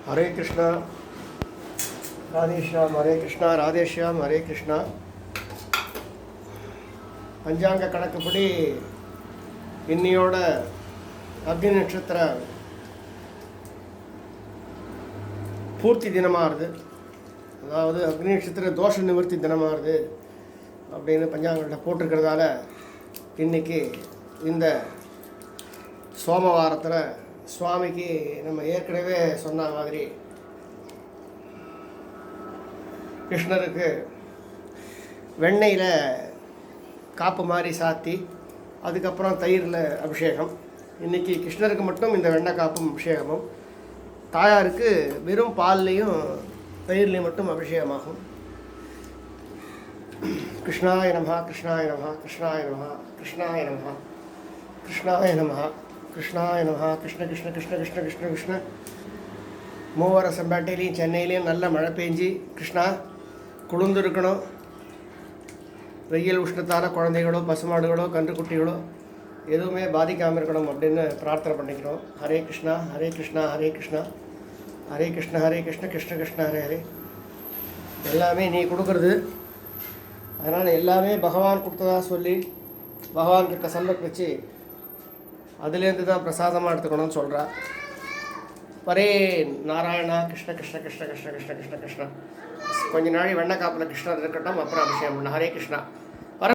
ஹரே கிருஷ்ணா ராதேஷ்யாம், ஹரே கிருஷ்ணா ராதேஷ்யாம், ஹரே கிருஷ்ணா. பஞ்சாங்க கணக்குப்படி இன்னையோட அக்னி நட்சத்திர பூர்த்தி தினமாகுது. அதாவது அக்னி நட்சத்திர தோஷ நிவர்த்தி தினமாகுது அப்படின்னு பஞ்சாங்கத்தில் போட்டிருக்கிறதால இன்றைக்கி இந்த சோமவாரத்தில் சுவாமிக்கு நம்ம ஏற்கனவே சொன்ன மாதிரி கிருஷ்ணருக்கு வெண்ணெயில் காப்பு மாதிரி சாத்தி அதுக்கப்புறம் தயிரில் அபிஷேகம். இன்றைக்கி கிருஷ்ணருக்கு மட்டும் இந்த வெண்ணெய் காப்பும் அபிஷேகமும், தாயாருக்கு வெறும் பால்லையும் தயிர்லையும் மட்டும் அபிஷேகமாகும். கிருஷ்ணாய நமஹ, கிருஷ்ணாய நமஹ, கிருஷ்ணாய நமஹ, கிருஷ்ணாய நமஹ, கிருஷ்ணாய நமஹ, கிருஷ்ணாய நமஹ. கிருஷ்ண கிருஷ்ண கிருஷ்ண கிருஷ்ண கிருஷ்ண கிருஷ்ண. மூவர செம்பாட்டையிலையும் சென்னையிலையும் நல்ல மழை பெஞ்சி கிருஷ்ணா குளிர்ந்துருக்கணும். வெயில் உஷ்ணத்தால் குழந்தைகளோ பசுமாடுகளோ கன்றுக்குட்டிகளோ எதுவுமே பாதிக்காமல் இருக்கணும் அப்படின்னு பிரார்த்தனை பண்ணிக்கணும். ஹரே கிருஷ்ணா ஹரே கிருஷ்ணா ஹரே கிருஷ்ணா ஹரே கிருஷ்ண ஹரே கிருஷ்ண கிருஷ்ண கிருஷ்ண ஹரே ஹரே. எல்லாமே நீ கொடுக்குறது, அதனால் எல்லாமே பகவான் கொடுத்ததா சொல்லி பகவான்கிட்ட சமர்ப்பிச்சு அதுலேருந்து தான் பிரசாதமாக எடுத்துக்கணும்னு சொல்கிறா. பரே நாராயணா கிருஷ்ண கிருஷ்ண கிருஷ்ண கிருஷ்ண கிருஷ்ண கிருஷ்ண கிருஷ்ணா. கொஞ்ச நாள் வெண்ணெய் காப்பில் கிருஷ்ணர் இருக்கட்டும், அப்புறம் அபிஷேகம் பண்ண. ஹரே கிருஷ்ணா.